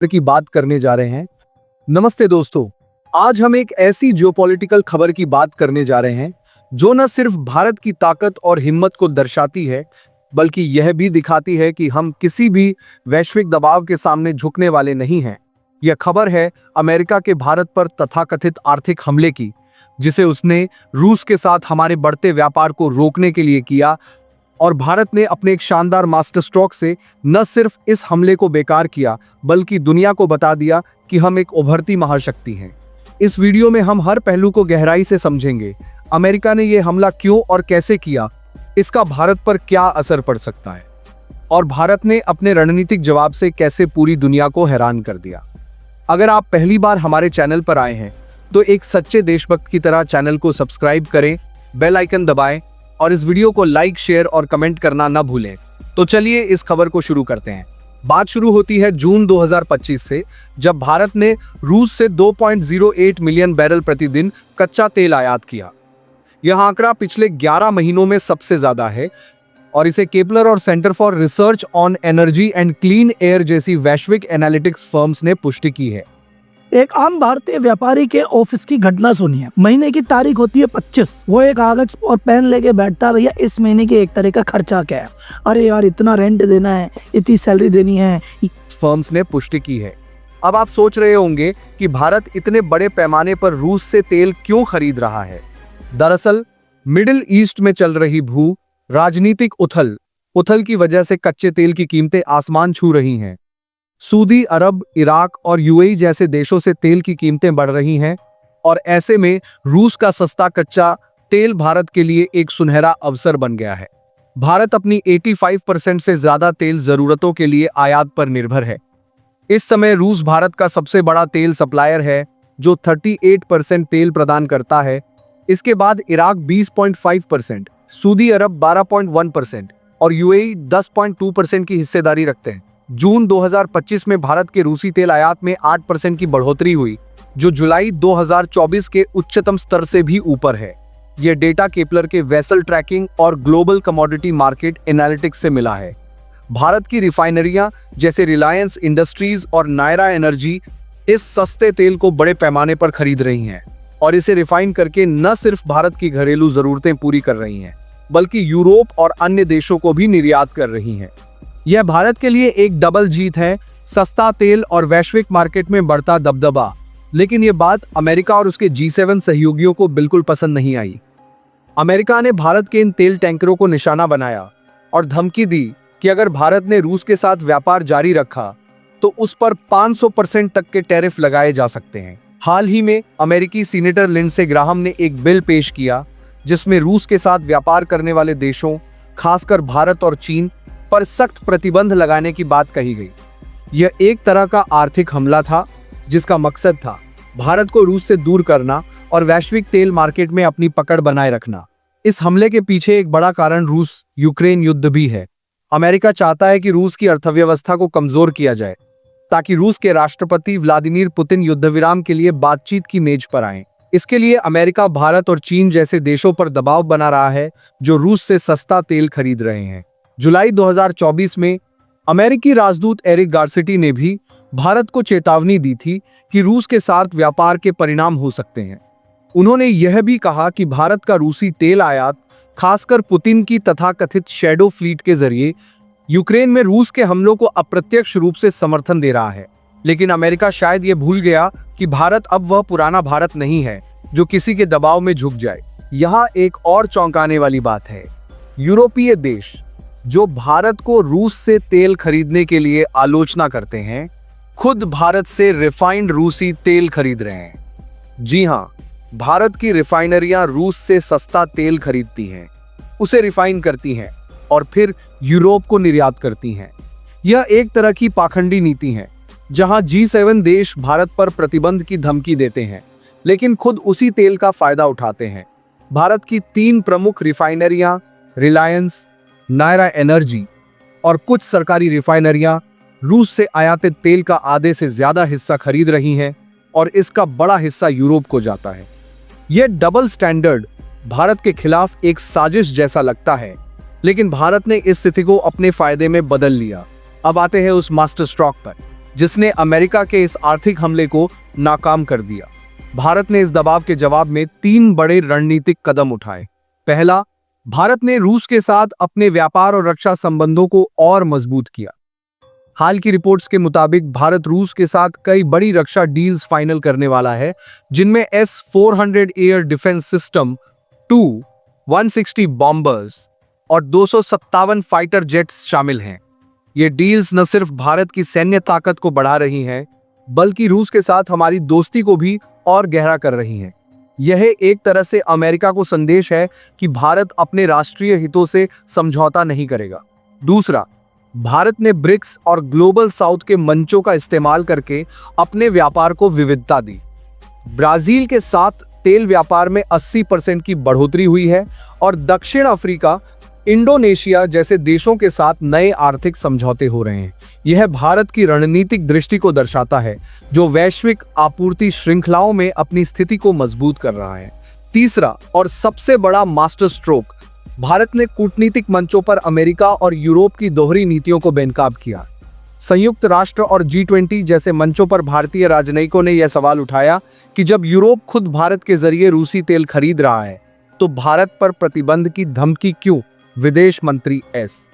की बात करने जा रहे हैं। नमस्ते दोस्तों, आज हम एक ऐसी जियोपॉलिटिकल खबर की बात करने जा रहे हैं जो न सिर्फ भारत की ताकत और हिम्मत को दर्शाती है, बल्कि यह भी दिखाती है कि हम किसी भी वैश्विक दबाव के सामने झुकने वाले नहीं हैं। यह खबर है अमेरिका के भारत पर तथाकथित आर्थिक हमले की, जिसे उसने रूस के साथ हमारे बढ़ते व्यापार को रोकने के लिए किया। और भारत ने अपने एक शानदार मास्टर स्ट्रोक से न सिर्फ इस हमले को बेकार किया, बल्कि दुनिया को बता दिया कि हम एक उभरती महाशक्ति हैं। इस वीडियो में हम हर पहलू को गहराई से समझेंगे। अमेरिका ने यह हमला क्यों और कैसे किया, इसका भारत पर क्या असर पड़ सकता है, और भारत ने अपने रणनीतिक जवाब से कैसे पूरी दुनिया को हैरान कर दिया। अगर आप पहली बार हमारे चैनल पर आए हैं तो एक सच्चे देशभक्त की तरह चैनल को सब्सक्राइब करें, बेल आइकन दबाएं और इस वीडियो को लाइक, शेयर और कमेंट करना ना भूलें। तो चलिए इस खबर को शुरू करते हैं। बात शुरू होती है जून 2025 से, जब भारत ने रूस से 2.08 मिलियन बैरल प्रतिदिन कच्चा तेल आयात किया। यह आंकड़ा पिछले 11 महीनों में सबसे ज्यादा है और इसे केपलर और centre for research on energy and clean air जैसी वैश्विक एनालिटिक्स फर्म्स ने पुष्टि की है। एक आम भारतीय व्यापारी के ऑफिस की घटना सुनिए। महीने की तारीख होती है 25। वो एक कागज और पेन लेके बैठता, भैया इस महीने के 1 तारीख का खर्चा क्या है, अरे यार इतना रेंट देना है, इतनी सैलरी देनी है। फर्म्स ने पुष्टि की है। अब आप सोच रहे होंगे कि भारत इतने बड़े पैमाने पर रूस से तेल क्यों खरीद रहा है। दरअसल मिडिल ईस्ट में चल रही भू राजनीतिक उथल की वजह से कच्चे तेल की कीमतें आसमान छू रही हैं। सऊदी अरब, इराक और यूएई जैसे देशों से तेल की कीमतें बढ़ रही हैं और ऐसे में रूस का सस्ता कच्चा तेल भारत के लिए एक सुनहरा अवसर बन गया है। भारत अपनी 85% से ज्यादा तेल जरूरतों के लिए आयात पर निर्भर है। इस समय रूस भारत का सबसे बड़ा तेल सप्लायर है, जो 38% तेल प्रदान करता है। इसके बाद इराक 20.5%, सऊदी अरब 12.1% और यूएई 10.2% की हिस्सेदारी रखते हैं। जून 2025 में भारत के रूसी तेल आयात में 8% की बढ़ोतरी हुई, जो जुलाई 2024 के उच्चतम स्तर से भी ऊपर है। यह डेटा केपलर के वेसल ट्रैकिंग और ग्लोबल कमोडिटी मार्केट एनालिटिक्स से मिला है। भारत की रिफाइनरियां जैसे रिलायंस इंडस्ट्रीज और नायरा एनर्जी इस सस्ते तेल को बड़े पैमाने पर खरीद रही हैं और इसे रिफाइन करके न सिर्फ भारत की घरेलू जरूरतें पूरी कर रही हैं, बल्कि यूरोप और अन्य देशों को भी निर्यात कर रही हैं। यह भारत के लिए एक डबल जीत है, सस्ता तेल और वैश्विक मार्केट में बढ़ता दबदबा। लेकिन यह बात अमेरिका और उसके G7 सहयोगियों को बिल्कुल पसंद नहीं आई। अमेरिका ने भारत के इन तेल टैंकरों को निशाना बनाया और धमकी दी कि अगर भारत ने रूस के साथ व्यापार जारी रखा तो उस पर 500% तक के टैरिफ लगाए जा सकते हैं। हाल ही में अमेरिकी सीनेटर लिंडसे ग्राहम ने एक बिल पेश किया जिसमें रूस के साथ व्यापार करने वाले देशों, खासकर भारत और चीन पर सख्त प्रतिबंध लगाने की बात कही गई। यह एक तरह का आर्थिक हमला था जिसका मकसद था भारत को रूस से दूर करना और वैश्विक तेल मार्केट में अपनी पकड़ बनाए रखना। इस हमले के पीछे एक बड़ा कारण रूस यूक्रेन युद्ध भी है। अमेरिका चाहता है कि रूस की अर्थव्यवस्था को कमजोर किया जाए ताकि रूस के राष्ट्रपति व्लादिमीर पुतिन युद्ध विराम के लिए बातचीत की मेज पर आए। इसके लिए अमेरिका भारत और चीन जैसे देशों पर दबाव बना रहा है जो रूस से सस्ता तेल खरीद रहे हैं। जुलाई 2024 में अमेरिकी राजदूत एरिक गार्सिटी ने भी भारत को चेतावनी दी थी कि रूस के साथ व्यापार के परिणाम हो सकते हैं। उन्होंने यह भी कहा कि भारत का रूसी तेल आयात, खासकर पुतिन की तथाकथित शैडो फ्लीट के जरिए यूक्रेन में रूस के हमलों को अप्रत्यक्ष रूप से समर्थन दे रहा है। लेकिन अमेरिका शायद ये भूल गया कि भारत अब वह पुराना भारत नहीं है जो किसी के दबाव में झुक जाए। यहाँ एक और चौंकाने वाली बात है। यूरोपीय देश जो भारत को रूस से तेल खरीदने के लिए आलोचना करते हैं, खुद भारत से रिफाइंड रूसी तेल खरीद रहे हैं। जी हाँ, भारत की रिफाइनरियां रूस से सस्ता तेल खरीदती हैं, उसे रिफाइन करती हैं और फिर यूरोप को निर्यात करती हैं। यह एक तरह की पाखंडी नीति है जहां G7 देश भारत पर प्रतिबंध की धमकी देते हैं, लेकिन खुद उसी तेल का फायदा उठाते हैं। भारत की 3 प्रमुख रिफाइनरियां रिलायंस, नायरा एनर्जी और कुछ सरकारी रिफाइनरियां रूस से आयातित तेल का आधे से ज्यादा हिस्सा खरीद रही हैं और इसका बड़ा हिस्सा यूरोप को जाता है। यह डबल स्टैंडर्ड भारत के खिलाफ एक साजिश जैसा लगता है, लेकिन भारत ने इस स्थिति को अपने फायदे में बदल लिया। अब आते हैं उस मास्टर स्ट्रोक पर जिसने अमेरिका के इस आर्थिक हमले को नाकाम कर दिया। भारत ने इस दबाव के जवाब में 3 बड़े रणनीतिक कदम उठाए। पहला, भारत ने रूस के साथ अपने व्यापार और रक्षा संबंधों को और मजबूत किया। हाल की रिपोर्ट्स के मुताबिक भारत रूस के साथ कई बड़ी रक्षा डील्स फाइनल करने वाला है, जिनमें S-400 air defence system 2, 160 bombers और 257 फाइटर जेट्स शामिल हैं। ये डील्स न सिर्फ भारत की सैन्य ताकत को बढ़ा रही हैं, बल्कि रूस के साथ हमारी दोस्ती को भी और गहरा कर रही हैं। यह एक तरह से अमेरिका को संदेश है कि भारत अपने राष्ट्रीय हितों से समझौता नहीं करेगा। दूसरा, भारत ने ब्रिक्स और ग्लोबल साउथ के मंचों का इस्तेमाल करके अपने व्यापार को विविधता दी। ब्राजील के साथ तेल व्यापार में 80% की बढ़ोतरी हुई है और दक्षिण अफ्रीका, इंडोनेशिया जैसे देशों के साथ नए आर्थिक समझौते हो रहे हैं। यह भारत की रणनीतिक दृष्टि को दर्शाता है, जो वैश्विक आपूर्ति श्रृंखलाओं में अपनी स्थिति को मजबूत कर रहा है। तीसरा और सबसे बड़ा मास्टर स्ट्रोक, भारत ने कूटनीतिक मंचों पर अमेरिका और यूरोप की दोहरी नीतियों को बेनकाब किया। संयुक्त राष्ट्र और G20 जैसे मंचों पर भारतीय राजनयिकों ने यह सवाल उठाया कि जब यूरोप खुद भारत के जरिए रूसी तेल खरीद रहा है, तो भारत पर प्रतिबंध की धमकी क्यों? विदेश मंत्री एस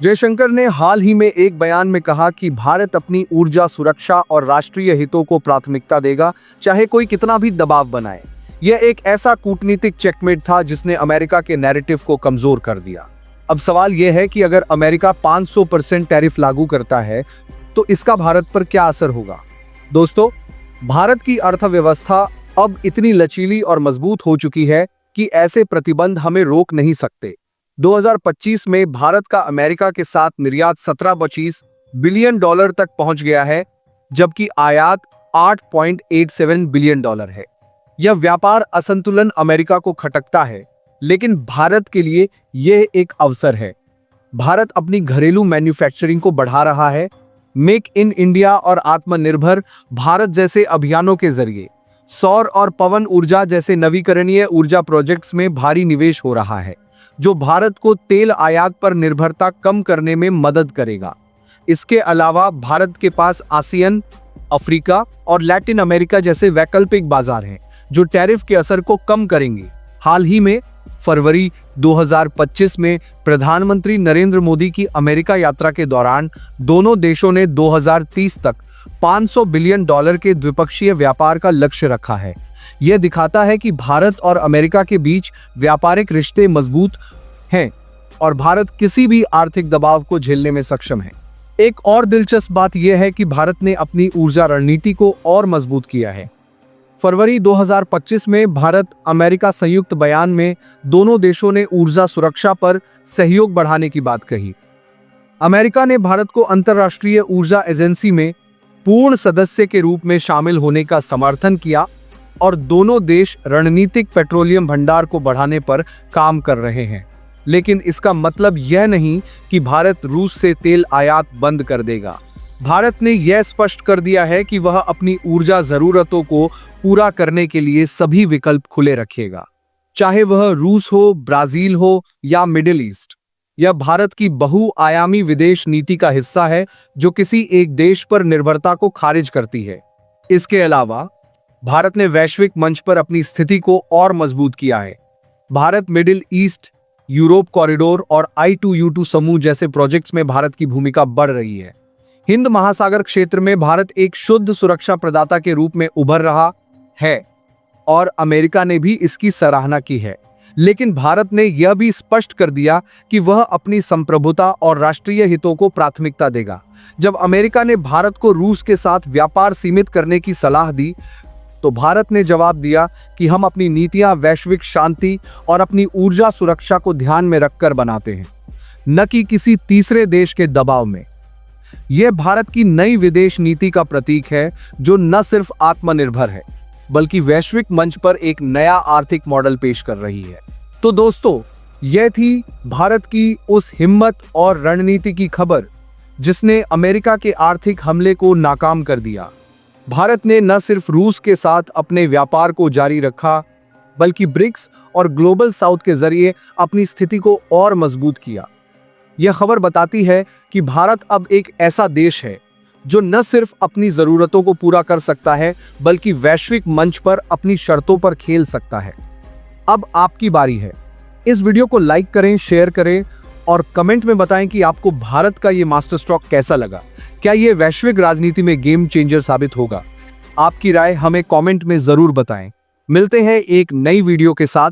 जयशंकर ने हाल ही में एक बयान में कहा कि भारत अपनी ऊर्जा सुरक्षा और राष्ट्रीय हितों को प्राथमिकता देगा, चाहे कोई कितना भी दबाव बनाए। यह एक ऐसा कूटनीतिक चेकमेट था जिसने अमेरिका के नैरेटिव को कमजोर कर दिया। अब सवाल यह है कि अगर अमेरिका 500% टैरिफ लागू करता है, तो इसका भारत पर क्या असर होगा? दोस्तों, भारत की अर्थव्यवस्था अब इतनी लचीली और मजबूत हो चुकी है कि ऐसे प्रतिबंध हमें रोक नहीं सकते। 2025 में भारत का अमेरिका के साथ निर्यात 17.25 बिलियन डॉलर तक पहुंच गया है, जबकि आयात 8.87 बिलियन डॉलर है। यह व्यापार असंतुलन अमेरिका को खटकता है, लेकिन भारत के लिए यह एक अवसर है। भारत अपनी घरेलू मैन्युफैक्चरिंग को बढ़ा रहा है। मेक इन इंडिया और आत्मनिर्भर भारत जैसे अभियानों के जरिए सौर और पवन ऊर्जा जैसे नवीकरणीय ऊर्जा प्रोजेक्ट्स में भारी निवेश हो रहा है, जो भारत को तेल आयात पर निर्भरता कम करने में मदद करेगा। इसके अलावा भारत के पास आसियान, अफ्रीका और लैटिन अमेरिका जैसे वैकल्पिक बाजार हैं, जो टैरिफ के असर को कम करेंगे। हाल ही में फरवरी 2025 में प्रधानमंत्री नरेंद्र मोदी की अमेरिका यात्रा के दौरान दोनों देशों ने 2030 तक 500 बिलियन डॉलर के द्विपक्षीय व्यापार का लक्ष्य रखा है। यह दिखाता है कि भारत और अमेरिका के बीच व्यापारिक रिश्ते मजबूत हैं और भारत किसी भी आर्थिक दबाव को झेलने में सक्षम है। एक और दिलचस्प बात यह है कि भारत ने अपनी ऊर्जा रणनीति को और मजबूत किया है। फरवरी 2025 में भारत अमेरिका संयुक्त बयान में दोनों देशों ने ऊर्जा सुरक्षा पर सहयोग बढ़ाने की बात कही। अमेरिका ने भारत को अंतर्राष्ट्रीय ऊर्जा एजेंसी में पूर्ण सदस्य के रूप में शामिल होने का समर्थन किया और दोनों देश रणनीतिक पेट्रोलियम भंडार को बढ़ाने पर काम कर रहे हैं। लेकिन इसका मतलब यह नहीं कि भारत रूस से तेल आयात बंद कर देगा। भारत ने यह स्पष्ट कर दिया है कि वह अपनी ऊर्जा जरूरतों को पूरा करने के लिए सभी विकल्प खुले रखेगा, चाहे वह रूस हो, ब्राजील हो या मिडिल ईस्ट। यह भारत की बहुआयामी विदेश नीति का हिस्सा है, जो किसी एक देश पर निर्भरता को खारिज करती है। इसके अलावा भारत ने वैश्विक मंच पर अपनी स्थिति को और मजबूत किया है। Bharat middle east, Europe corridor और I2U2 समूह जैसे प्रोजेक्ट्स में भारत की भूमिका बढ़ रही है। हिंद महासागर क्षेत्र में भारत एक शुद्ध सुरक्षा प्रदाता के रूप में उभर रहा है और अमेरिका ने भी इसकी सराहना की है। लेकिन भारत ने यह भी स्पष्ट कर दिया कि वह अपनी संप्रभुता और राष्ट्रीय हितों को प्राथमिकता देगा। जब अमेरिका ने भारत को रूस के साथ व्यापार सीमित करने की सलाह दी, तो भारत ने जवाब दिया कि हम अपनी नीतियां वैश्विक शांति और अपनी ऊर्जा सुरक्षा को ध्यान में रखकर बनाते हैं, न कि किसी तीसरे देश के दबाव में। यह भारत की नई विदेश नीति का प्रतीक है, जो न सिर्फ आत्मनिर्भर है, बल्कि वैश्विक मंच पर एक नया आर्थिक मॉडल पेश कर रही है। तो दोस्तों, यह थी भारत की उस हिम्मत और रणनीति की खबर जिसने अमेरिका के आर्थिक हमले को नाकाम कर दिया। भारत ने न सिर्फ रूस के साथ अपने व्यापार को जारी रखा, बल्कि ब्रिक्स और ग्लोबल साउथ के जरिए अपनी स्थिति को और मजबूत किया। यह खबर बताती है कि भारत अब एक ऐसा देश है जो न सिर्फ अपनी जरूरतों को पूरा कर सकता है बल्कि वैश्विक मंच पर अपनी शर्तों पर खेल सकता है। अब आपकी बारी है। इस वीडियो को लाइक करें, शेयर करें और कमेंट में बताएं कि आपको भारत का ये मास्टर स्ट्रोक कैसा लगा। क्या ये वैश्विक राजनीति में गेम चेंजर साबित होगा? आपकी राय हमें कमेंट में जरूर बताएं। मिलते हैं एक नई वीडियो के साथ।